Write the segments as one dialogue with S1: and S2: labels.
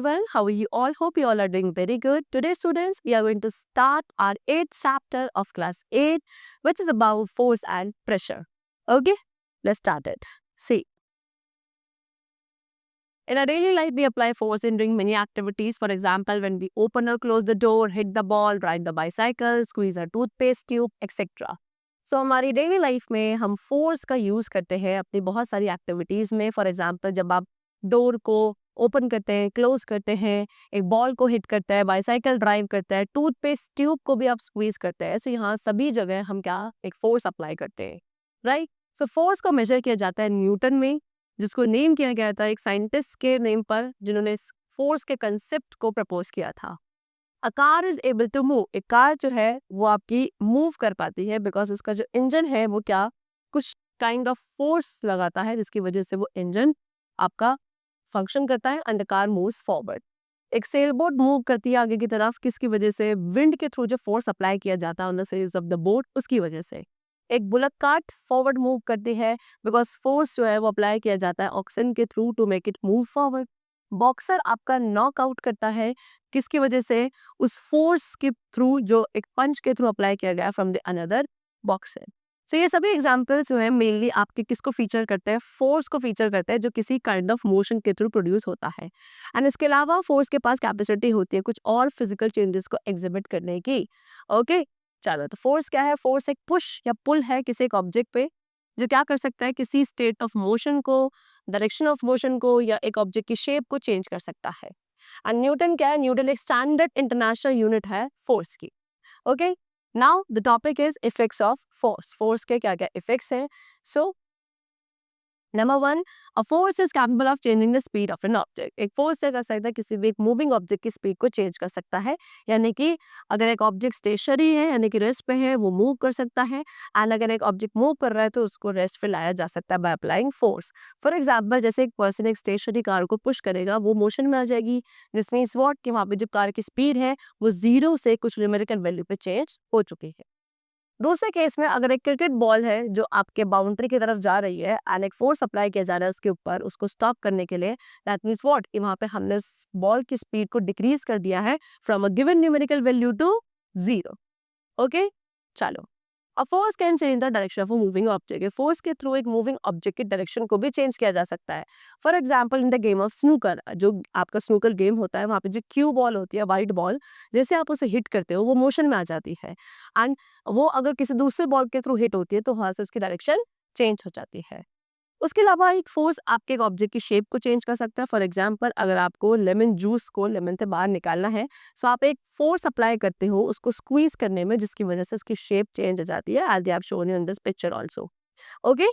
S1: everyone. How are you all? Hope you all are doing very good. Today, students, we are going to start our 8th chapter of class 8, which is about force and pressure. Okay, let's start it. See, in our daily life, we apply force in doing many activities. For example, when we open or close the door, hit the ball, ride the bicycle, squeeze a toothpaste tube, etc. सो हमारी daily life में हम force का use करते हैं अपनी बहुत सारी activities में. फॉर एग्जांपल, जब आप डोर को ओपन करते हैं, क्लोज करते हैं, एक बॉल को हिट करते हैं, बाइसाइकिल ड्राइव करते हैं, टूथपेस्ट ट्यूब को भी आप स्क्वीज करते हैं. सो यहाँ सभी जगह हम क्या एक फोर्स अप्लाई करते हैं, राइट. सो फोर्स को मेजर किया जाता है न्यूटन में, जिसको नेम किया गया था एक साइंटिस्ट के नेम पर जिन्होंने फोर्स के कंसेप्ट को प्रपोज किया था. A car is able to move. एक कार जो है वो आपकी मूव कर पाती है बिकॉज उसका जो इंजन है वो क्या कुछ काइंड ऑफ फोर्स लगाता है जिसकी वजह से वो इंजन आपका फंक्शन करता है and the car moves forward. एक सेल बोट मूव करती है आगे की तरफ, किसकी वजह से? विंड के थ्रू जो फोर्स अप्लाई किया जाता है on the sails of the boat, उसकी वजह से. एक बुलेट कार्ट फॉरवर्ड मूव करती है बिकॉज फोर्स जो है वो अप्लाई किया जाता है ऑक्सीजन के through to make it move forward. Boxer आपका नॉक आउट करता है किसकी वजह से? उस फोर्स के थ्रू जो एक पंच के थ्रू अप्लाई किया गया फ्रॉम द अनदर बॉक्सर. सो ये सभी एग्जांपल्स जो है मेनली आपके किसको फीचर करते हैं? फोर्स को फीचर करते हैं जो किसी काइंड ऑफ मोशन के थ्रू प्रोड्यूस होता है. एंड इसके अलावा फोर्स के पास कैपेसिटी होती है कुछ और फिजिकल चेंजेस को एग्जिबिट करने की. ओके, चलो, तो फोर्स क्या है? फोर्स एक पुश या पुल है किसी एक ऑब्जेक्ट पे जो क्या कर सकता है किसी स्टेट ऑफ मोशन को, डायरेक्शन ऑफ मोशन को या एक ऑब्जेक्ट की शेप को चेंज कर सकता है. एंड न्यूटन क्या है? न्यूटन एक स्टैंडर्ड इंटरनेशनल यूनिट है फोर्स की. Okay, now the topic is effects of force. Force के क्या क्या इफेक्ट्स हैं? So number 1, a force is capable of changing the speed of an object. एक फोर्स से कर सकता है किसी भी एक मूविंग ऑब्जेक्ट की स्पीड को चेंज कर सकता है. यानी कि अगर एक ऑब्जेक्ट स्टेशनरी है यानी कि रेस्ट पे है वो मूव कर सकता है. एंड अगर एक ऑब्जेक्ट मूव कर रहा है तो उसको रेस्ट पे लाया जा सकता है by applying force. For example, जैसे एक पर्सन एक स्टेशनरी कार को पुश करेगा वो मोशन में आ जाएगी. दिस मीन्स व्हाट कि वहाँ पे जो कार की स्पीड है वो 0 से कुछ न्यूमेरिकल वैल्यू पे चेंज हो चुकी है. दूसरे केस में अगर एक क्रिकेट बॉल है जो आपके बाउंड्री की तरफ जा रही है एंड एक फोर्स अप्लाई किया जा रहा है उसके ऊपर उसको स्टॉप करने के लिए, दैट मीन्स व्हाट कि वहां पे हमने बॉल की स्पीड को डिक्रीज कर दिया है from a given numerical value to 0. Okay, चलो. A force can change the direction of a moving object. Force के थ्रू एक मूविंग ऑब्जेक्ट की डायरेक्शन को भी चेंज किया जा सकता है. For example, in the game of snooker, जो आपका स्नूकर गेम होता है वहाँ पे जो क्यू बॉल होती है, वाइट बॉल, जैसे आप उसे हिट करते हो वो मोशन में आ जाती है. एंड वो अगर किसी दूसरे बॉल के थ्रू हिट होती है तो वहाँ से उसकी डायरेक्शन चेंज हो जाती है. उसके अलावा एक फोर्स आपके एक ऑब्जेक्ट की शेप को चेंज कर सकता है. फॉर एग्जांपल, अगर आपको लेमन जूस को लेमन से बाहर निकालना है सो आप एक फोर्स अप्लाई करते हो उसको स्क्वीज करने में जिसकी वजह से उसकी शेप चेंज हो जाती है, as they have shown you in this picture also. Okay,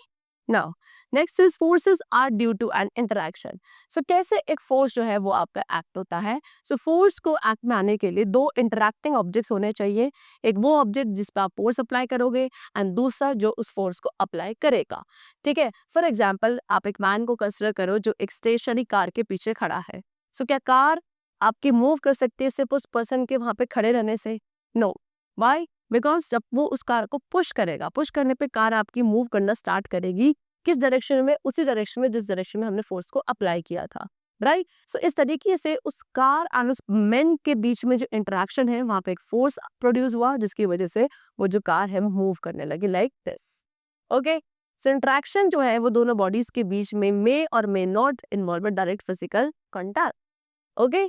S1: now next is forces are due to an interaction. So कैसे एक फोर्स जो है वो आपका एक्ट होता है? सो फोर्स को एक्ट में आने के लिए दो इंटरैक्टिंग ऑब्जेक्ट्स होने चाहिए. एक वो ऑब्जेक्ट जिस पर आप फोर्स अप्लाई करोगे एंड दूसरा जो उस फोर्स को अप्लाई करेगा. ठीक है, फॉर एग्जाम्पल आप एक मैन को कंसिडर करो जो एक स्टेशनरी कार के पीछे खड़ा है. सो क्या कार आपकी मूव कर सकती है सिर्फ उस पर्सन के वहां पे खड़े रहने से? नो. वाई? बिकॉज जब वो उस कार को पुश करेगा, पुश करने पे कार आपकी मूव करना स्टार्ट करेगी. किस डायरेक्शन में? उसी डायरेक्शन में जिस डायरेक्शन में हमने फोर्स को अप्लाई किया था, राइट. सो इस तरीके से उस कार और उस मैन के बीच में जो इंटरेक्शन है वहां पे एक फोर्स प्रोड्यूस हुआ जिसकी वजह से वो जो कार है मूव करने लगी like this. Okay, so interaction जो है वो दोनों बॉडीज के बीच में मे और may not involve direct physical contact. Okay,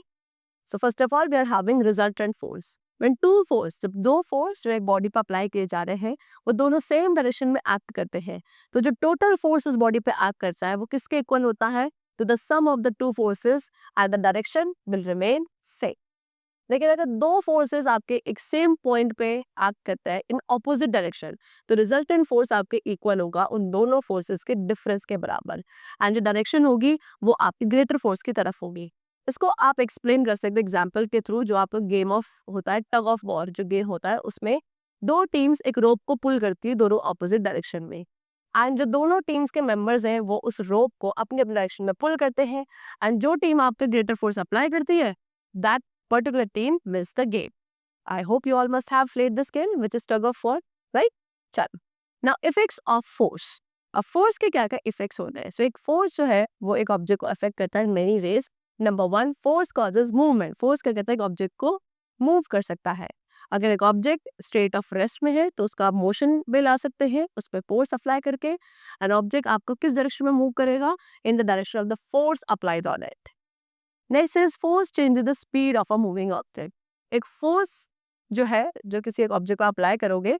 S1: so first of all we are having resultant force. When two force, जब दो फोर्स जो एक बॉडी पर अप्लाई किए जा रहे हैं वो दोनों सेम डायरेक्शन में एक्ट करते हैं तो जो टोटल फोर्स उस बॉडी पे एक्ट करता है वो किसके इक्वल होता है? तो the sum of the two forces and the direction will remain same. लेकिन अगर दो फोर्सेस आपके एक सेम पॉइंट पे एक्ट करते हैं इन ऑपोजिट डायरेक्शन तो रिजल्टेंट फोर्स आपके इक्वल होगा उन दोनों फोर्सेस के डिफरेंस के बराबर. एंड जो डायरेक्शन होगी वो आपकी ग्रेटर फोर्स की तरफ होगी. इसको आप एक्सप्लेन कर सकते एग्जाम्पल के थ्रू. जो आपका गेम ऑफ होता है टग ऑफ वॉर जो गेम होता है उसमें दो टीम्स एक रोप को पुल करती है दोनों ऑपोजिट डायरेक्शन में. एंड जो दोनों टीम्स के मेंबर्स हैं वो उस रोप को अपनी अपनी डायरेक्शन में पुल करते हैं एंड जो टीम आपके ग्रेटर फोर्स अप्लाई करती है that particular team wins the game. I hope you all must have played this game which is tug of war, right? चलो, now effects of force. अब force के क्या क्या effects होते हैं? So एक force जो है वो एक ऑब्जेक्ट को अफेक्ट करता है in many ways. Number 1, force causes movement. Force क्या कहता है, एक ऑब्जेक्ट को मूव कर सकता है। अगर एक ऑब्जेक्ट स्टेट ऑफ रेस्ट में है तो उसका आप मोशन में ला सकते हैं उस पर फोर्स अप्लाई करके। एंड ऑब्जेक्ट आपको किस डायरेक्शन में मूव करेगा, in the direction of the force applied on it. Next is force changes the speed of a moving object. एक फोर्स जो है, जो किसी एक ऑब्जेक्ट को अप्लाई करोगे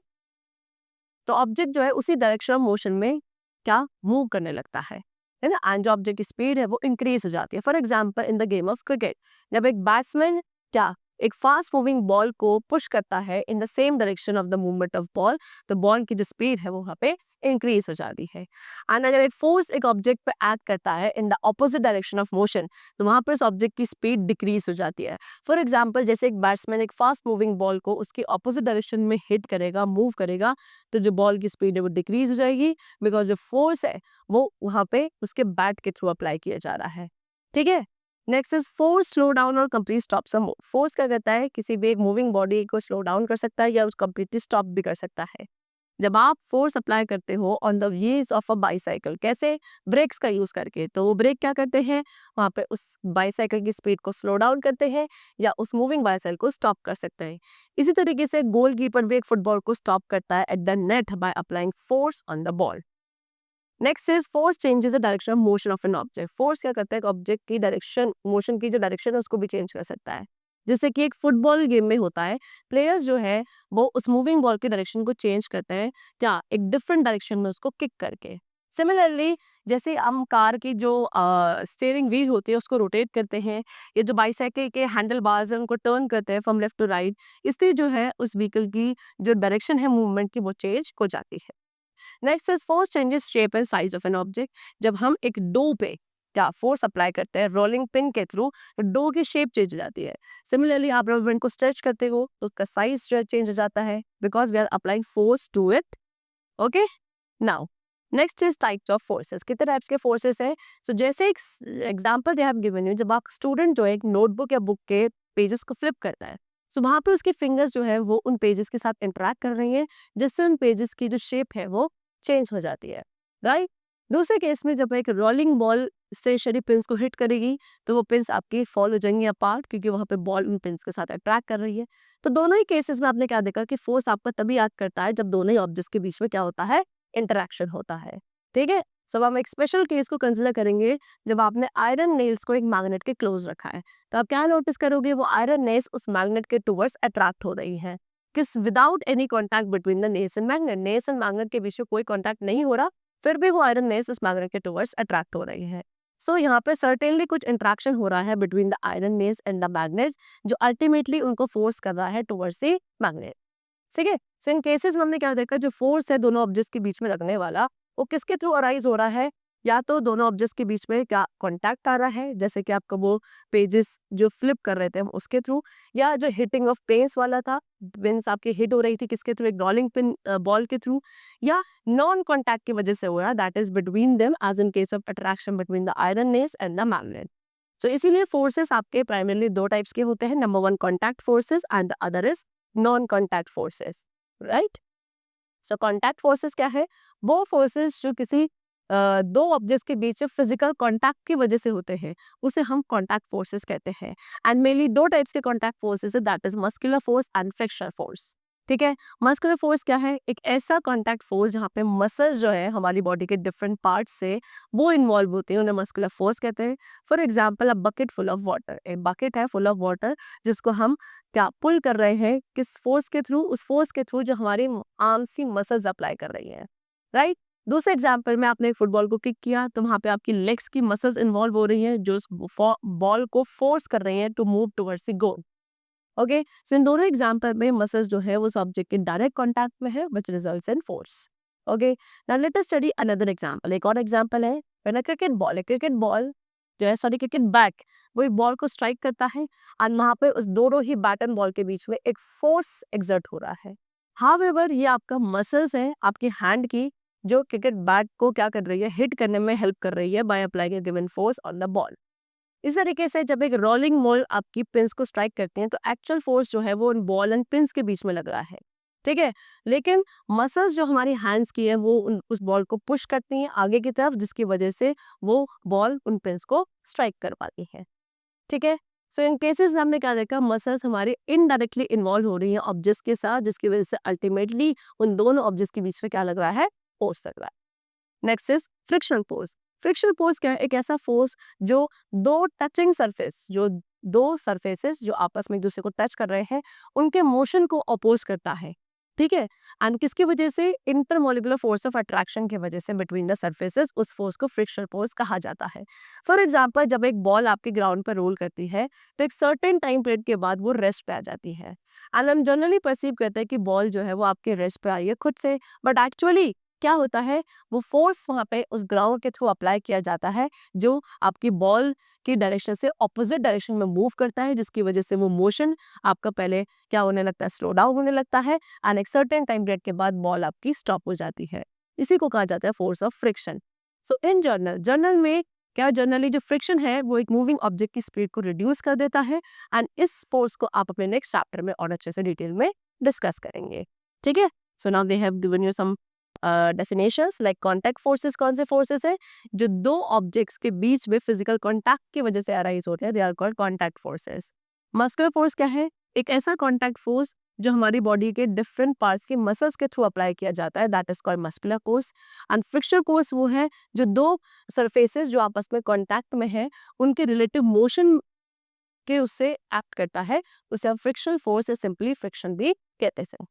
S1: तो ऑब्जेक्ट जो है उसी डायरेक्शन ऑफ मोशन में क्या मूव करने लगता है ना। एंड जो ऑब्जेक्ट की स्पीड है वो इंक्रीज हो जाती है। For example in the game of cricket, जब एक बैट्समैन क्या एक फास्ट मूविंग बॉल को पुश करता है in the same direction of the movement of ball, तो बॉल की जो स्पीड है वो वहाँ पे इंक्रीज हो जाती है। एंड अगर एक फोर्स एक ऑब्जेक्ट पे एक्ट करता है in the opposite direction of motion, तो वहाँ पे उस ऑब्जेक्ट की स्पीड डिक्रीज हो जाती है। फॉर एग्जाम्पल जैसे एक बैट्समैन एक फास्ट मूविंग बॉल को उसकी ऑपोजिट डायरेक्शन में हिट करेगा, मूव करेगा, तो जो बॉल की स्पीड है वो डिक्रीज हो जाएगी, बिकॉज जो फोर्स है वो वहाँ पे उसके बैट के थ्रू अप्लाई किया जा रहा है। ठीक है। Next is force slow down और complete stop some move. Force क्या करता है, किसी भी एक मूविंग बॉडी को स्लो डाउन कर सकता है या उस कंप्लीटली स्टॉप भी कर सकता है। जब आप फोर्स अप्लाई करते हो on the wheels of a bicycle, कैसे, ब्रेक्स का यूज करके, तो वो ब्रेक क्या करते हैं, वहाँ पे उस बाईसाइकिल की स्पीड को स्लो डाउन करते हैं या उस मूविंग बाईसाइकिल को स्टॉप कर सकते हैं। इसी तरीके से गोलकीपर भी एक फुटबॉल को स्टॉप करता है at the net by applying force on the ball. Next is force changes the direction of motion of an object. Force क्या करता है, एक ऑब्जेक्ट की डायरेक्शन, मोशन की जो डायरेक्शन है उसको भी चेंज कर सकता है। जैसे कि एक फुटबॉल गेम में होता है, प्लेयर्स जो है वो उस मूविंग बॉल की डायरेक्शन को चेंज करते हैं, क्या, एक डिफरेंट डायरेक्शन में उसको किक करके। सिमिलरली जैसे हम कार की जो स्टीयरिंग व्हील होती है उसको रोटेट करते हैं, ये जो बाईसाइकिल के हैंडल बार्स हैं उनको टर्न करते हैं फ्रॉम लेफ्ट टू राइट, इससे जो है उस व्हीकल की जो डायरेक्शन है मूवमेंट की वो चेंज हो जाती है। Next is force changes shape and size of an object. जब हम एक डो पे क्या फोर्स अप्लाई करते हैं रोलिंग पिन के थ्रू, तो डो की शेप चेंज हो जाती है। सिमिलरली आप रबर बैंड को स्ट्रेच करते हो तो उसका साइज जो चेंज हो जाता है, because we are applying force to it. Okay, now next is types of forces. कितने टाइप्स के फोर्सेस हैं, तो जैसे एक example they have given you, जब आप स्टूडेंट जो है एक नोटबुक या बुक के पेजेस को फ्लिप करता है, तो वहाँ पे उसके फिंगर्स जो है वो उन पेजेस के साथ इंटरेक्ट कर रही हैं, जिससे उन पेजेस की जो शेप है वो चेंज हो जाती है, राइट। दूसरे केस में जब एक रोलिंग बॉल स्टेशनरी पिंस को हिट करेगी तो वो पिंस आपकी फॉल हो जाएंगी अपार्ट, क्योंकि वहाँ पे बॉल उन पिंस के साथ अट्रैक्ट कर रही है। तो दोनों ही केसेस में आपने क्या देखा कि फोर्स आपका तभी एक्ट करता है जब दोनों ही ऑब्जेक्ट्स के बीच में क्या होता है, इंटरेक्शन होता है। ठीक है। सो अब हम एक स्पेशल केस को कंसिडर करेंगे, जब आपने आयरन नेल्स को एक मैग्नेट के क्लोज रखा है, तो आप क्या नोटिस करोगे, वो आयरन नेल्स उस मैग्नेट के टुवर्ड्स अट्रैक्ट हो रही है, किस, without any contact between the nails and magnet. Nails and magnet के बीच में कोई कॉन्टैक्ट नहीं हो रहा, फिर भी वो आयरन नेल्स उस मैग्नेट के टुवर्ड्स अट्रैक्ट हो रही है। सो यहाँ पे सर्टेनली कुछ इंट्रैक्शन हो रहा है between the iron nails and the magnet, जो अल्टीमेटली उनको फोर्स कर रहा है टुवर्ड्स द मैग्नेट। ठीक है। सो इन केसेस में हमने क्या देखा, जो फोर्स है दोनों ऑब्जेक्ट्स के बीच में लगने वाला, वो किसके थ्रू अराइज हो रहा है, या तो दोनों ऑब्जेक्ट्स के बीच में क्या कॉन्टैक्ट आ रहा है, जैसे कि आपका वो पेजेस जो फ्लिप कर रहे थे हम उसके थ्रू, या जो हिटिंग ऑफ पेंस वाला था, पिन्स आपकी हिट हो रही थी किसके थ्रू, एक रोलिंग पिन बॉल के थ्रू, या नॉन कॉन्टैक्ट की वजह से हुआ, that is between them as in case of attraction between the iron nails and the magnet. तो इसीलिए फोर्सेस आपके प्राइमरली दो टाइप्स के होते हैं, number 1 contact forces and the other is non contact forces, right. So contact forces क्या है, वो फोर्सेस जो किसी दो ऑब्जेक्ट्स के बीच फिजिकल कॉन्टैक्ट की वजह से होते हैं, उसे हम कॉन्टैक्ट फोर्सेस कहते हैं। एंड मेनली दो टाइप्स के कॉन्टैक्ट फोर्सेस है, that is muscular force and frictional force. ठीक है। मस्कुलर फोर्स क्या है, एक ऐसा कॉन्टैक्ट फोर्स जहाँ पे मसल्स जो है हमारी बॉडी के डिफरेंट पार्ट्स से वो इन्वॉल्व होते हैं, उन्हें मस्कुलर फोर्स कहते हैं। For example a bucket full of water, एक बकेट है फुल ऑफ वाटर, जिसको हम क्या पुल कर रहे हैं, किस फोर्स के थ्रू, उस फोर्स के थ्रू जो हमारी आर्म्स की मसल्स अप्लाई कर रही है, राइट। दूसरे एग्जाम्पल में आपने एक फुटबॉल को किक किया तो वहां पे आपकी लेग्स की मसल्स इन्वॉल्व हो रही हैं, जो उस बॉल को फोर्स कर रही हैं to move towards the goal. Okay, so in दोनों एग्जाम्पल में मसल्स जो है वो सब्जेक्ट के डायरेक्ट कांटेक्ट में है, which results in force. Okay, now let us study another example. एक और एग्जांपल है, व्हेन अ क्रिकेट बॉल जो है, सॉरी क्रिकेट बैट, वो एक बॉल को स्ट्राइक करता है और वहां पे उस दोनों ही बैट एंड बॉल के बीच में एक फोर्स एक्सर्ट हो रहा है। हाउएवर ये आपका मसल्स है आपकी हैंड की, जो क्रिकेट बैट को क्या कर रही है, हिट करने में हेल्प कर रही है by applying a given force on the ball. इस तरीके से जब एक रोलिंग बॉल आपकी पिंस को स्ट्राइक करते हैं तो एक्चुअल फोर्स जो है वो उन बॉल एंड पिंस के बीच में लग रहा है, ठीक है। लेकिन मसल्स जो हमारी हैंड्स की है वो उस बॉल को पुश करती हैं आगे की तरफ, जिसकी वजह से वो बॉल उन पिंस को स्ट्राइक कर पाती है। ठीक है। सो इन केसेस में हमने क्या देखा, मसल्स हमारे इनडायरेक्टली इन्वॉल्व हो रही हैं ऑब्जेक्ट्स के साथ, जिसकी वजह से अल्टीमेटली उन दोनों ऑब्जेक्ट्स के बीच में क्या लग रहा है, फोर्स लग रहा है। Next is frictional force. Frictional force क्या है, एक ऐसा फोर्स जो दो टचिंग सरफेस, जो दो सरफेसेस जो आपस में एक दूसरे को टच कर रहे हैं, उनके मोशन को अपोज करता है। ठीक है। एंड किसकी वजह से, इंटरमोलिकुलर फोर्स ऑफ अट्रैक्शन की वजह से बिटवीन द सरफेसेस, उस फोर्स को फ्रिक्शनल फोर्स कहा जाता है। फॉर एग्जाम्पल, जब एक बॉल आपके ग्राउंड पर रोल करती है तो एक सर्टेन टाइम पीरियड के बाद वो रेस्ट पे आ जाती है, एंड हम जनरली परसीव करते हैं कि बॉल जो है वो आपके रेस्ट पे आई है खुद से, बट एक्चुअली क्या होता है, वो फोर्स वहां पे उस ग्राउंड के थ्रू अप्लाई किया जाता है, जो आपकी बॉल की डायरेक्शन से ऑपोजिट डायरेक्शन में मूव करता है, जिसकी वजह से वो मोशन आपका पहले क्या होने लगता है, स्लो डाउन होने लगता है, एंड एक सर्टेन टाइम पीरियड के बाद बॉल आपकी स्टॉप हो जाती है। इसी को कहा जाता है force of friction. So in journal में क्या, जनरली जो फ्रिक्शन है वो एक मूविंग ऑब्जेक्ट की स्पीड को रिड्यूस कर देता है, एंड इस फोर्स को आप अपने नेक्स्ट चैप्टर में और अच्छे से डिटेल में डिस्कस करेंगे। ठीक है। So now they have given you some definitions like contact forces. कौन से फोर्सेस है, जो दो ऑब्जेक्ट्स के बीच में फिजिकल कॉन्टैक्ट की वजह से अराइज होते हैं, they are called contact forces. Muscular force क्या है, एक ऐसा कॉन्टैक्ट फोर्स जो हमारी बॉडी के डिफरेंट पार्ट्स के मसल्स के थ्रू अप्लाई किया जाता है, that is called muscular force. And frictional force वो है जो दो सरफेसेस जो आपस में कॉन्टैक्ट में है, उनके रिलेटिव मोशन के उससे एक्ट करता है, उसे हम फ्रिक्शनल फोर्स या सिंपली फ्रिक्शन भी कहते हैं।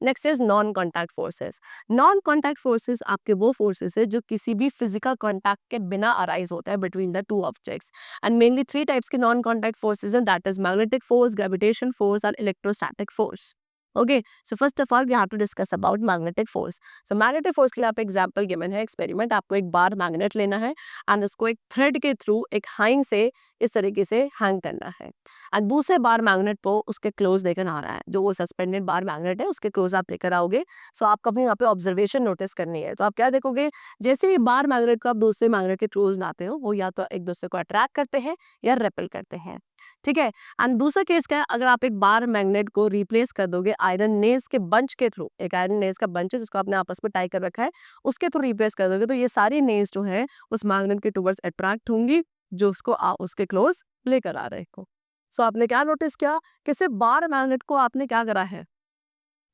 S1: Next is non contact forces. Non contact forces आपके वो फोर्सेस है जो किसी भी फिजिकल कॉन्टैक्ट के बिना अराइज होता है between the two objects, and mainly three types के नॉन कॉन्टैक्ट फोर्सेस हैं, that is magnetic force, gravitation force and electrostatic force. Okay, so first of all we have to discuss about magnetic force. So magnetic force के लिए आप example given है, experiment, आपको एक bar magnet लेना है and उसको एक थ्रेड के थ्रू एक हाइंग से इस तरीके से हैंग करना है, एंड दूसरे बार मैग्नेट को उसके क्लोज लेकर आ रहा है, जो वो सस्पेंडेड बार मैग्नेट है उसके क्लोज आप लेकर आओगे। सो आपको अपनी यहाँ पे ऑब्जर्वेशन नोटिस करनी है, तो आप क्या देखोगे, जैसे भी बार मैग्नेट को आप दूसरे मैग्नेट के क्लोज लाते हो, वो या तो एक दूसरे को अट्रैक्ट करते हैं या रेपेल करते हैं। ठीक है। एंड दूसरा केस क्या है, अगर आप एक बार मैग्नेट को रिप्लेस कर दोगे आयरन नेल्स के बंच के थ्रू, एक आयरन नेल्स का बंच है जिसको आपने आपस में टाई कर रखा है, उसके थ्रू रिप्लेस कर दोगे, तो ये सारी नेल्स जो है उस मैग्नेट के टुवर्ड्स अट्रैक्ट होंगी, जो उसको उसके क्लोज लेकर आ रहे हो। सो आपने क्या नोटिस किया कि सिर्फ बार मैग्नेट को आपने क्या करा है,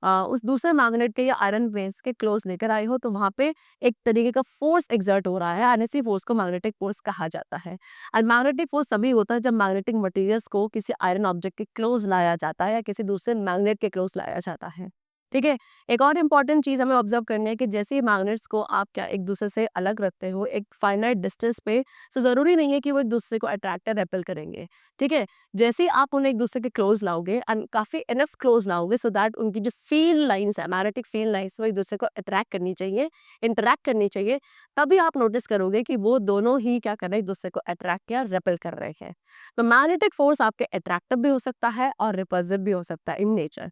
S1: उस दूसरे मैग्नेट के या आयरन बेस के क्लोज लेकर आए हो, तो वहां पे एक तरीके का फोर्स एक्सर्ट हो रहा है, एंड इसी फोर्स को मैग्नेटिक फोर्स कहा जाता है। और मैग्नेटिक फोर्स तभी होता है जब मैग्नेटिक मटेरियल्स को किसी आयरन ऑब्जेक्ट के क्लोज लाया जाता है या किसी दूसरे मैग्नेट के क्लोज लाया जाता है। ठीक है। एक और इम्पॉर्टेंट चीज हमें ऑब्जर्व करनी है कि जैसे ही मैग्नेट्स को आप क्या एक दूसरे से अलग रखते हो एक फाइनाइट डिस्टेंस पे, तो जरूरी नहीं है कि वो एक दूसरे को अट्रैक्ट या रेपेल करेंगे। ठीक है। जैसे ही आप उन्हें एक दूसरे के क्लोज लाओगे एंड काफी इनफ क्लोज लाओगे, सो दैट उनकी जो फील्ड लाइंस है, मैग्नेटिक फील्ड लाइंस, वो एक दूसरे को अट्रैक्ट करनी चाहिए, इंटरैक्ट करनी चाहिए, तभी आप नोटिस करोगे कि वो दोनों ही क्या कर रहे हैं, एक दूसरे को अट्रैक्ट या रेपेल कर रहे हैं। तो मैग्नेटिक फोर्स आपके अट्रैक्टिव भी हो सकता है और रिपल्सिव भी हो सकता है in nature.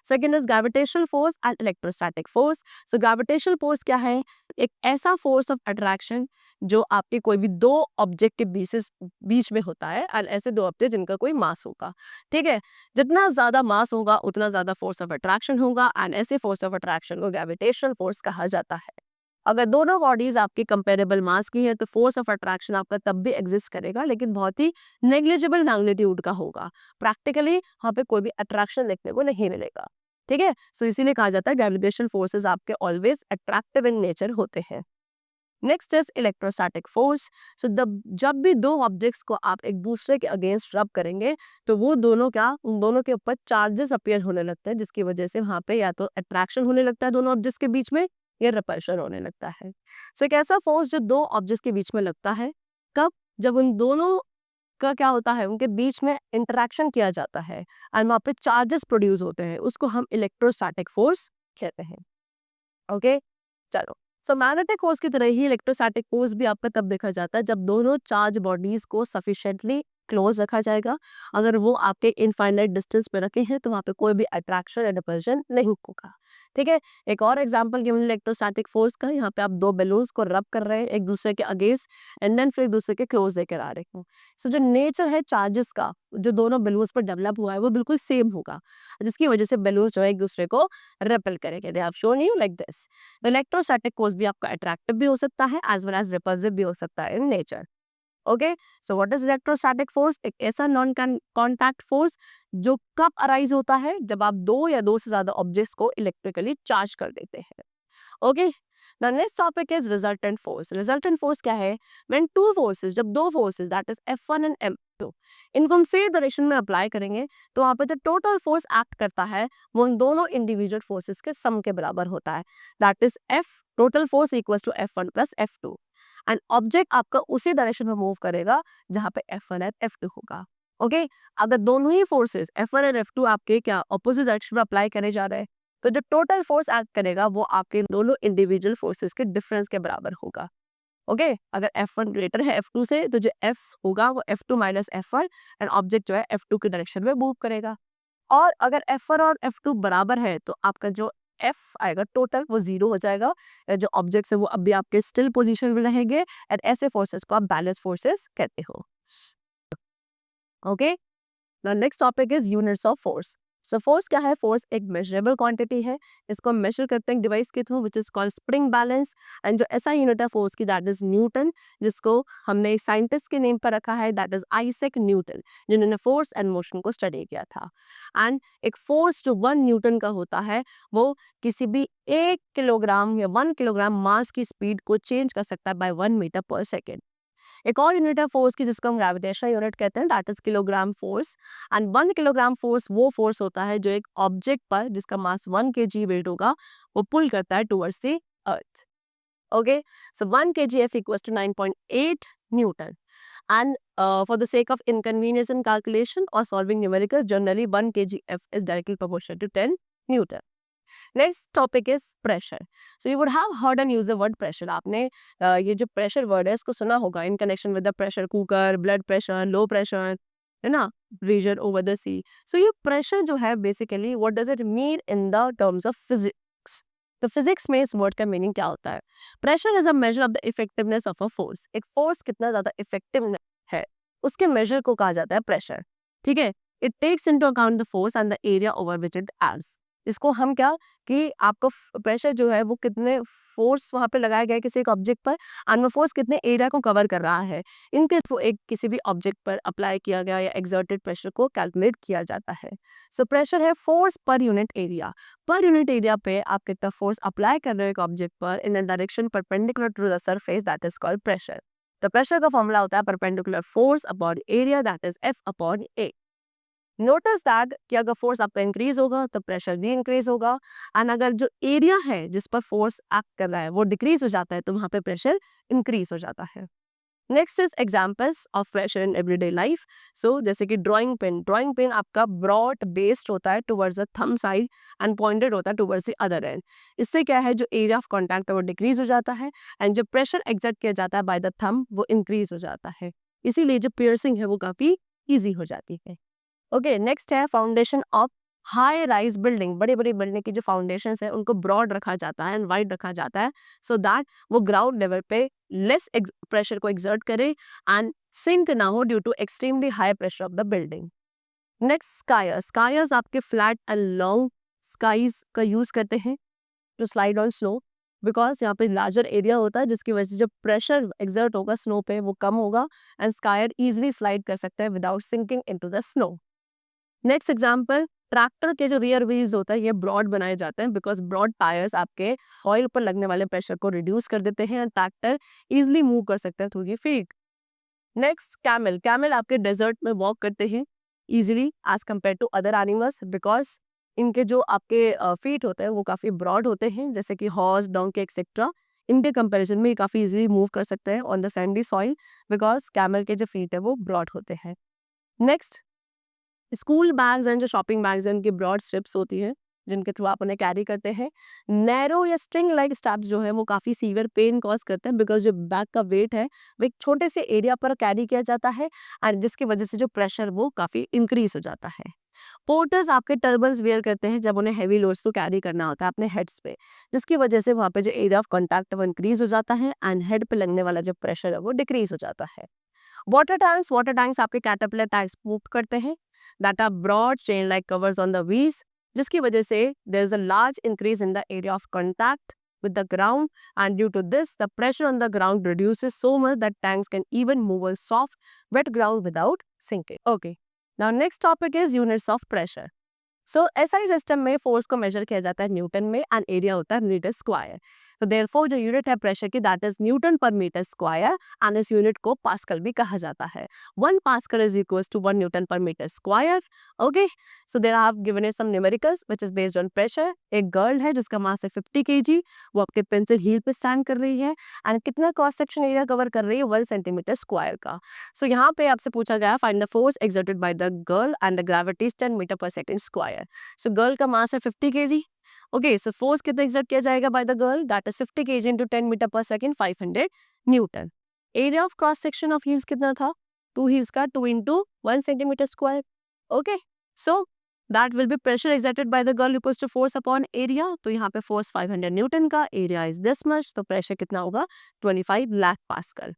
S1: Second is gravitational force and electrostatic force. So gravitational force क्या है, एक ऐसा फोर्स ऑफ अट्रैक्शन जो आपके कोई भी दो ऑब्जेक्ट के बीच में होता है, एंड ऐसे दो ऑब्जेक्ट जिनका कोई मास होगा। ठीक है। जितना ज्यादा मास होगा उतना ज्यादा फोर्स ऑफ अट्रैक्शन होगा, एंड ऐसे फोर्स ऑफ अट्रैक्शन को ग्रेविटेशनल फोर्स कहा जाता है। अगर दोनों बॉडीज आपकी कंपेरेबल मास की है तो फोर्स ऑफ अट्रैक्शन आपका तब भी एग्जिस्ट करेगा, लेकिन बहुत ही नेग्लिजिबल मैग्नीट्यूड का होगा। प्रैक्टिकली वहाँ पे कोई भी अट्रैक्शन देखने को नहीं मिलेगा। ठीक है। सो इसीलिए कहा जाता है ग्रेविटेशनल फोर्सेस आपके ऑलवेज अट्रैक्टिव इन नेचर होते हैं। Next is electrostatic force. So जब भी दो ऑब्जेक्ट्स को आप एक दूसरे के अगेंस्ट रब करेंगे, तो वो दोनों क्या, उन दोनों के ऊपर चार्जेस अपीयर होने लगते हैं, जिसकी वजह से वहाँ पे या तो अट्रैक्शन होने लगता है दोनों ऑब्जेक्ट्स के बीच में, या रिपल्शन होने लगता है। सो एक ऐसा फोर्स जो दो ऑब्जेक्ट्स के बीच में लगता है, कब, जब उन दोनों का क्या होता है, उनके बीच में इंटरेक्शन किया जाता है और वहाँ पे चार्जेस प्रोड्यूस होते हैं, उसको हम इलेक्ट्रोस्टैटिक फोर्स कहते हैं। ओके। चलो, सो मैग्नेटिक फोर्स की तरह ही इलेक्ट्रोस्टैटिक फोर्स भी आपका तब देखा जाता है जब दोनों चार्ज बॉडीज को सफिशिएंटली क्लोज रखा जाएगा। अगर वो आपके इनफाइनाइट डिस्टेंस पे रखे हैं तो वहाँ पे कोई भी अट्रैक्शन या रिपल्शन नहीं होगा। ठीक है। एक और एग्जांपल गिवन इलेक्ट्रोस्टैटिक फोर्स का, यहाँ पे आप दो बैलून्स को रब कर रहे हैं एक दूसरे के अगेंस्ट, एंड देन फिर एक दूसरे के क्लोज लेकर आ रहे हो। सो जो नेचर है चार्जेस का, जो दोनों बैलून्स पर डेवलप हुआ है, वो बिल्कुल सेम होगा, जिसकी वजह से बैलून्स जो है एक दूसरे को रेपेल करेंगे। दे have shown you like this. Electrostatic force भी आपका अट्रैक्टिव भी हो सकता है एज वेल एज रिपल्सिव भी हो सकता है in nature. Okay, so what is electrostatic force? एक ऐसा नॉन कॉन्टैक्ट फोर्स जो कब अराइज होता है, जब आप दो या दो से ज्यादा ऑब्जेक्ट्स को इलेक्ट्रिकली चार्ज कर देते हैं। Okay, the next topic is resultant force. Resultant force क्या है? व्हेन टू फोर्सेस, जब दो forces that is F1 and F2, इनको हम सेम डायरेक्शन में अप्लाई करेंगे तो वहां पे जो टोटल फोर्स एक्ट करता है वो उन दोनों इंडिविजुअल फोर्सेस के सम के बराबर होता है। That is F total force equals to F1 plus F2, and object आपका उसी डायरेक्शन में मूव करेगा जहां पे F1 एंड F2 होगा। ओके, अगर दोनों ही फोर्सेस F1 और F2 आपके क्या ऑपोजिट डायरेक्शन में अप्लाई करे जा रहे हैं तो जो टोटल फोर्स एक्ट करेगा वो आपके दोनों इंडिविजुअल फोर्सेस के डिफरेंस के बराबर होगा। ओके, अगर F1 ग्रेटर है F2 से तो जो F होगा वो F2 minus F1, and object जो है F2 के डायरेक्शन में मूव करेगा। और अगर F1 और F2 बराबर है तो आपका जो F आएगा टोटल वो 0 हो जाएगा, जो ऑब्जेक्ट्स है वो अभी आपके स्टिल पोजीशन में रहेंगे, एंड ऐसे फोर्सेस को आप बैलेंस फोर्सेस कहते हो। Okay, now next topic is units of force. So force क्या है? फोर्स एक मेजरेबल क्वांटिटी है, इसको हम मेजर करते हैं डिवाइस के through, which is called spring balance. And जो ऐसा यूनिट है फोर्स की दैट इज न्यूटन, जिसको हमने साइंटिस्ट के नेम पर रखा है दैट इज आइजैक न्यूटन, जिन्होंने फोर्स एंड मोशन को स्टडी किया था। एंड एक फोर्स जो 1 न्यूटन का होता है वो किसी भी 1 किलोग्राम या 1 किलोग्राम मास की स्पीड को चेंज कर सकता है बाय 1 मीटर पर सेकेंड। एक और यूनिट है फोर्स की जिसको हम ग्रेविटेशनल यूनिट कहते हैं that is kilogram force. And 1 kilogram force वो फोर्स होता है जो एक ऑब्जेक्ट पर जिसका मास 1 kg वेट होगा वो पुल करता है towards the earth. Okay, so 1 kgf equals to 9.8 Newton. And for the sake of inconvenience in calculation or solving numericals, generally 1 kgf is directly proportional to 10 Newton. Next topic is pressure. So you would have heard and use the word pressure. आपने ये जो pressure word है इसको सुना होगा in connection with the pressure cooker, blood pressure, low pressure, है ना, pressure over the सी। सो ये प्रेशर जो है basically what does it mean in the terms of physics? तो फिजिक्स में इस वर्ड का मीनिंग क्या होता है? Pressure is a measure of the effectiveness of a force. एक फोर्स कितना ज्यादा इफेक्टिव है उसके मेजर को कहा जाता है प्रेशर। ठीक है, it takes into account the force and the area over which it acts. इसको हम क्या कि आपका प्रेशर जो है वो कितने फोर्स वहां पे लगाया गया है किसी एक ऑब्जेक्ट पर, एंड वो फोर्स कितने एरिया को कवर कर रहा है, इनके थ्रू एक किसी भी ऑब्जेक्ट पर अप्लाई किया गया या एक्सर्टेड प्रेशर को कैलकुलेट किया जाता है। सो प्रेशर है force per unit area. Per unit area पे आप कितना फोर्स अप्लाई कर रहे हो एक ऑब्जेक्ट पर in a direction perpendicular to the surface that is called pressure. तो प्रेशर का फॉर्मूला होता है perpendicular force upon area that is F upon A। Notice that कि अगर फोर्स आपका इंक्रीज होगा तो प्रेशर भी इंक्रीज होगा, एंड अगर जो एरिया है जिस पर फोर्स एक्ट कर रहा है वो डिक्रीज हो जाता है तो वहां पे प्रेशर इंक्रीज हो जाता है। Next is examples of pressure in everyday life. So जैसे कि ड्राइंग पेन आपका ब्रॉड बेस्ड होता है towards the thumb side and pointed होता है टुवर्ड्स द अदर एंड। इससे क्या है जो एरिया ऑफ कॉन्टैक्ट है वो डिक्रीज हो जाता है, एंड जो प्रेशर एक्सर्ट किया जाता है बाय द थंब वो इंक्रीज हो जाता है। इसीलिए जो पियर्सिंग है वो काफी ईजी हो जाती है। ओके, नेक्स्ट है foundation of high rise building. बड़ी बड़ी बिल्डिंग की जो फाउंडेशन है उनको ब्रॉड रखा जाता है एंड वाइड रखा जाता है सो दैट वो ग्राउंड लेवल पे लेस प्रेशर को एक्सर्ट करे एंड सिंक ना हो due to extremely high pressure of the building. Next skiers. Skiers आपके फ्लैट एंड लॉन्ग स्काईज का यूज करते हैं to slide on snow, because यहाँ पे लार्जर एरिया होता है जिसकी वजह से जो प्रेशर एक्सर्ट होगा स्नो पे वो कम होगा, एंड स्कायर इजिली स्लाइड कर सकता है without sinking into the snow. Next example, tractor के जो रियर व्हील्स होता है ये ब्रॉड बनाए जाते हैं बिकॉज ब्रॉड टायर्स आपके ऑयल पर लगने वाले प्रेशर को रिड्यूस कर देते हैं एंड ट्रैक्टर इजिली मूव कर सकते हैं through the field. Next camel. Camel आपके डेजर्ट में वॉक करते हैं easily as compare to other animals because इनके जो आपके फीट होते हैं वो काफ़ी ब्रॉड होते हैं, जैसे कि हॉर्स, डोंकी एक्सेट्रा। इनके कंपैरिजन में ये काफ़ी इजीली मूव कर सकते हैं on the Sandy soil because camel के जो फीट है वो ब्रॉड होते हैं। नेक्स्ट, स्कूल बैग्स एंड जो शॉपिंग बैग्स हैं उनकी ब्रॉड स्ट्रिप्स होती है जिनके थ्रू आप उन्हें कैरी करते हैं। नैरो या स्ट्रिंग लाइक स्ट्रैप्स जो है वो काफ़ी सीवियर पेन कॉज करते हैं बिकॉज जो बैग का वेट है वो एक छोटे से एरिया पर कैरी किया जाता है एंड जिसकी वजह से जो प्रेशर वो काफ़ी इंक्रीज हो जाता है। पोर्टर्स आपके टर्बन्स वेयर करते हैं जब उन्हें हैवी लोड्स को कैरी करना होता है अपने हेड्स पे, जिसकी वजह से वहाँ पे जो एरिया ऑफ कॉन्टैक्ट है वो इंक्रीज हो जाता है एंड हेड पे लगने वाला जो प्रेशर है वो डिक्रीज हो जाता है। वाटर टैंक्स आपके कैटरपिलर टैंक्स मूव करते हैं that are broad chain like covers on the wheels, जिसकी वजह से there is a large increase in the area of contact with the ground, and due to this, the pressure on the ground reduces so much that tanks can even move on soft, wet ground without sinking. Okay. Now next topic is units of pressure. So SI system में force को measure किया जाता है newton में and area होता है metre square. तो therefore जो यूनिट है प्रेशर की that is newton per metre square and इस यूनिट को पास्कल भी कहा जाता है। 1 pascal is equals to 1 newton per metre square. Okay, so there I have given it some numericals which is based on pressure. एक girl है जिसका मास है 50 kg, वो आपके पेंसिल हील पे स्टैंड कर रही है एंड कितना क्रॉस सेक्शन एरिया कवर कर रही है 1 सेंटीमीटर स्क्वायर का। सो यहाँ पे आपसे पूछा गया find the force exerted by the girl and the gravity is 10 metre पर सेकंड स्क्वायर। सो गर्ल का मास है 50 kg। ओके, सो फोर्स कितना एक्सर्ट किया जाएगा by the girl that is 50 kg into 10 metre पर second 500 newton. Area of cross section of heels कितना था? 2 heels का 2 into 1 centimetre square. Okay, so that will be pressure exerted by the girl equals to force upon area. तो यहाँ पे force 500 newton का, area is this much, तो pressure कितना होगा 25 लाख पास्कल।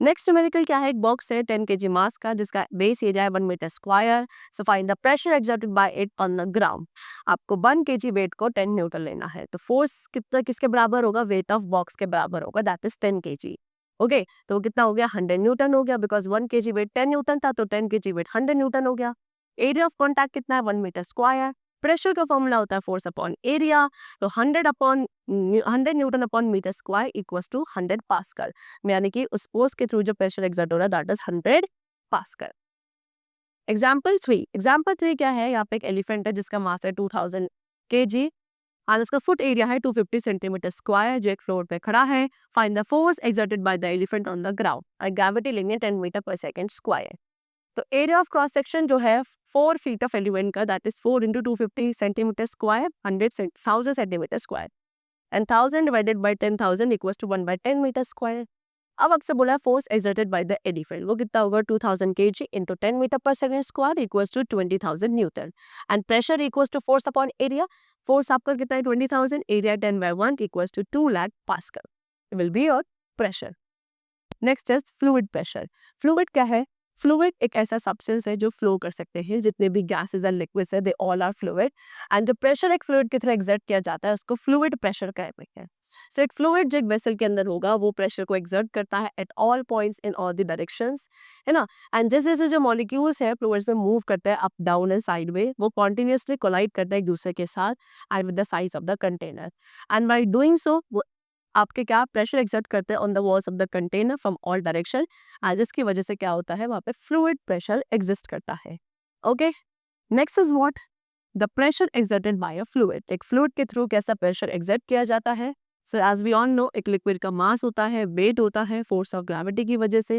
S1: नेक्स्ट न्यूमेरिकल क्या है? एक बॉक्स है 10 kg मास का जिसका बेस एरिया है 1 metre square. So find the pressure exerted by it on the ground. आपको 1 kg वेट को 10 न्यूटन लेना है, तो फोर्स कितना किसके बराबर होगा? वेट ऑफ बॉक्स के बराबर होगा, दैट इज 10 kg। ओके, तो कितना हो गया? 100 न्यूटन हो गया, बिकॉज 1 kg वेट 10 न्यूटन था, तो 10 kg वेट 100 न्यूटन हो गया। एरिया ऑफ कॉन्टैक्ट कितना है? 1 मीटर स्क्वायर। प्रेशर का फॉर्मूला होता है फोर्स अपॉन एरिया, तो 100 newton upon metre square equals to 100 pascal, यानी कि उस फोर्स के थ्रू जो प्रेशर एक्सर्ट हो रहा है दैट इज 100 पास्कल। एग्जाम्पल 3 क्या है? यहाँ पे एक एलिफेंट है जिसका मास है 2000 kg और उसका फुट एरिया है 250 सेंटीमीटर स्क्वायर, जो एक फ्लोर पे खड़ा है। Find the force exerted by the elephant on the ground और ग्रेविटी लेंगे 10 मीटर पर सेकंड स्क्वायर। तो एरिया ऑफ क्रॉस सेक्शन जो है 4 फीट ऑफ एलिफेंट का that is 4 into 250 centimetre square 1000 centimetre square and 1000 divided by 10,000 equals to 1 by 10 metre square. अब आपसे बोला फोर्स एक्सर्टेड बाय द एलिफेंट, वो कितना होगा? 2000 kg इंटू 10 मीटर पर second square equals to 20,000 newton and pressure equals to force upon area. Force आपका कितना है? 20,000, area 10 by 1 equals to 2 lakh pascal will be your pressure. Next is fluid pressure. Fluid क्या है? Fluid एक ऐसा substance है जो फ्लो कर सकते हैं, जितने भी गैसेस एंड लिक्विड्स है they all are fluid and जो प्रेशर एक फ्लूइड की तरह एक्सर्ट किया जाता है उसको फ्लूइड प्रेशर कहते हैं। सो एक फ्लूइड जो एक वेसल के अंदर होगा वो प्रेशर को एक्सर्ट करता है at all points in all the directions, है ना। एंड जैसे जैसे जो मॉलिक्यूल्स है फ्लूइड्स में मूव करते हैं अप डाउन एंड साइड में, वो कॉन्टिन्यूसली कोलाइड करते हैं एक दूसरे के साथ and with the size of the container and by doing so वो आपके क्या प्रेशर एक्सर्ट करते हैं on the walls of the container from all direction and जिसकी वजह से क्या होता है वहाँ पे फ्लूइड प्रेशर एग्जिस्ट करता है। Okay, next is what? The pressure exerted by a fluid. एक फ्लूइड के थ्रू कैसा प्रेशर एक्सर्ट किया जाता है? So as we all know एक लिक्विड का मास होता है, वेट होता है फोर्स ऑफ ग्रेविटी की वजह से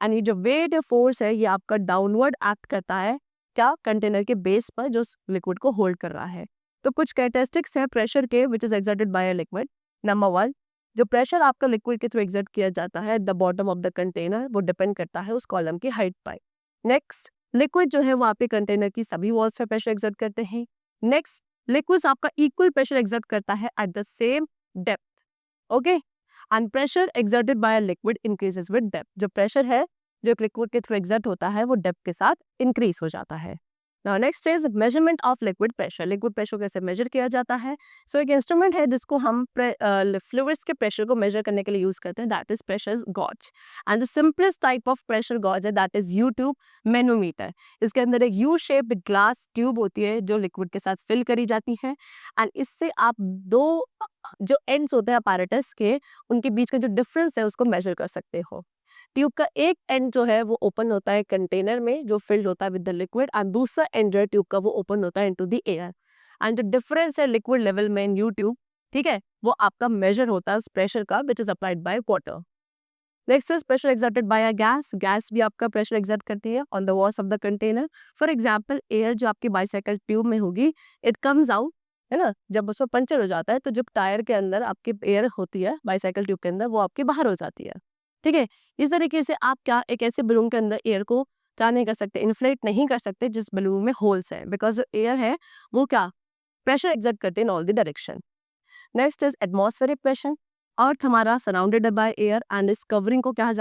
S1: एंड ये जो वेट या फोर्स है ये आपका डाउनवर्ड एक्ट करता है क्या? कंटेनर के बेस पर जो लिक्विड को होल्ड कर रहा है। तो कुछ कैरेक्टरिस्टिक्स है प्रेशर के which is exerted by a liquid. Number 1, जो प्रेशर आपका लिक्विड के थ्रू एक्सर्ट किया जाता है at the bottom of the container वो डिपेंड करता है उस कॉलम की हाइट पर। नेक्स्ट, लिक्विड जो है वो आपके कंटेनर की सभी वॉल्स पे प्रेशर एक्सर्ट करते हैं। नेक्स्ट, लिक्विड आपका इक्वल प्रेशर एक्सर्ट करता है at the same depth. Okay, and pressure exerted by a liquid increases with depth. जो प्रेशर है जो एक लिक्विड के थ्रू एक्सर्ट होता है वो डेप्थ के साथ इंक्रीज हो जाता है। Now next is measurement of liquid pressure. Liquid pressure कैसे मेजर किया जाता है? सो एक इंस्ट्रूमेंट है जिसको हम फ्लूइड्स के प्रेशर को मेजर करने के लिए यूज करते हैं, that is pressure gauge and the simplest type of pressure gauge है that is U tube manometer. इसके अंदर एक यू शेप ग्लास ट्यूब होती है जो लिक्विड के साथ फिल करी जाती है एंड इससे आप दो जो एंड्स होते हैं अपैरेटस के उनके बीच का जो डिफरेंस है उसको मेजर कर सकते हो। ट्यूब का एक एंड जो है वो ओपन होता है कंटेनर में जो फिल्ड होता है विद द लिक्विड एंड दूसरा एंड जो है ट्यूब का वो ओपन होता है इनटू द एयर एंड जो डिफरेंस है लिक्विड लेवल में इन यू ट्यूब, ठीक है, वो आपका मेजर होता है प्रेशर का which is applied by water. Next is pressure exerted by a gas. Gas भी आपका प्रेशर एक्सर्ट करती है on the walls of the container. For example air जो आपकी बाइसाइकिल ट्यूब में होगी इट कम्स आउट, है ना, जब उसमें पंचर हो जाता है तो जब टायर के अंदर आपकी एयर होती है बाइसाइकिल ट्यूब के अंदर वो आपकी बाहर हो जाती है। ठीक है, इस तरीके से आप क्या एक ऐसे बलून के अंदर एयर को क्या नहीं कर सकते, इन्फ्लेट नहीं कर सकते जिस बलून में होल्स है, बिकॉज एयर है वो क्या प्रेशर एक्सर्ट करते हैं in all the direction. Next is atmospheric pressure. Earth हमारा सराउंडेड बाय एयर एंड इस कवरिंग को क्या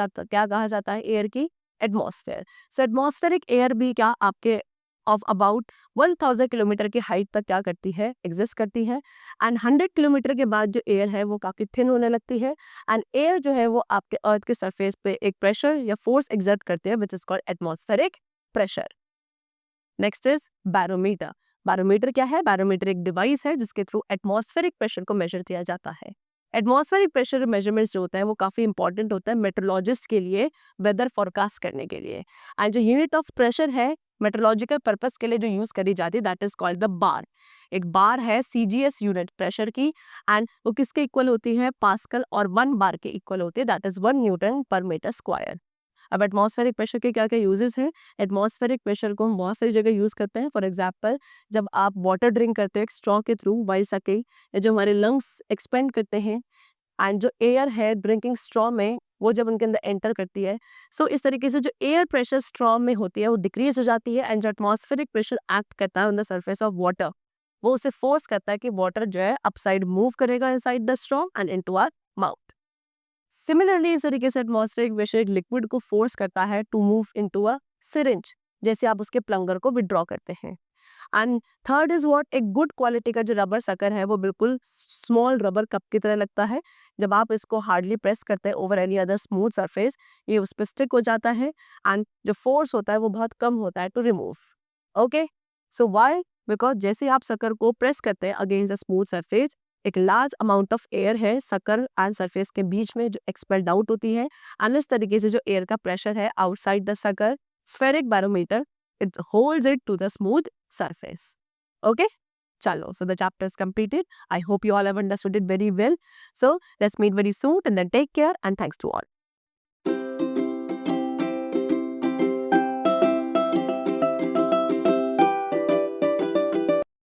S1: कहा जाता है एयर की? एटमॉस्फेयर। सो एटमॉस्फेरिक एयर भी क्या आपके ऑफ अबाउट 1000 किलोमीटर की हाइट तक क्या करती है, एग्जिस्ट करती है। एंड 100 किलोमीटर के बाद जो एयर है वो काफ़ी थिन होने लगती है। एंड एयर जो है वो आपके अर्थ के सरफेस पे एक प्रेशर या फोर्स एग्जर्ट करते हैं which is called atmospheric pressure. Next is barometer. Barometer क्या है? बैरोमीटर एक डिवाइस है जिसके थ्रू एटमॉस्फेरिक प्रेशर को मेजर किया जाता है। एटमॉस्फेरिक प्रेशर मेजरमेंट्स जो होता है वो काफ़ी इंपॉर्टेंट होता है मेट्रोलॉजिस्ट के लिए, वेदर फोरकास्ट करने के लिए। एंड जो यूनिट ऑफ प्रेशर है मेट्रोलॉजिकल पर्पस के लिए जो यूज़ करी जाती है that is called the bar. एक बार है सीजीएस यूनिट प्रेशर की, एंड वो किसके इक्वल होती है? पास्कल, और 1 बार के इक्वल होती है that is 1 newton per metre square. अब एटमॉस्फेरिक प्रेशर के क्या क्या यूजेस हैं? एटमॉस्फेरिक प्रेशर को हम बहुत सारी जगह यूज़ करते हैं। फॉर एग्जांपल, जब आप वाटर ड्रिंक करते हो एक स्ट्रॉ के थ्रू वाइल सकिंग, या जो हमारे लंग्स एक्सपेंड करते हैं, एंड जो एयर है ड्रिंकिंग स्ट्रॉ में वो जब उनके अंदर एंटर करती है, सो इस तरीके से जो एयर प्रेशर स्ट्रॉ में होती है वो डिक्रीज हो जाती है। एंड जो एटमॉस्फेरिक प्रेशर एक्ट करता है on the surface of water, वो उसे फोर्स करता है कि वाटर जो है अपसाइड मूव करेगा inside the straw and into our mouth. Similarly इस तरीके से एटमॉस्फेरिक प्रेशर एक लिक्विड को फोर्स करता है to move into a syringe, जैसे आप उसके प्लंगर को विड्रॉ करते हैं। एंड थर्ड इज व्हाट, एक गुड क्वालिटी का जो रबर सकर है वो बिल्कुल स्मॉल रबर कप की तरह लगता है। जब आप इसको हार्डली प्रेस करते हैं over any other smooth surface, ये उस पर स्टिक हो जाता है, एंड जो फोर्स होता है वो बहुत कम होता है to remove. Okay, so why? Because जैसे आप सकर को प्रेस करते हैं अगेंस्ट अ स्मूथ सरफेस, एक लार्ज अमाउंट ऑफ एयर है सकर एंड सरफेस के बीच में जो एक्सपेल्ड आउट होती है, एंड इस तरीके से जो एयर का प्रेशर है outside the sucker, spheric barometer, it holds it to the smooth surface. Okay? Chalo. So the chapter is completed. I hope you all have understood it very well. So let's meet very soon and then take care and thanks to all.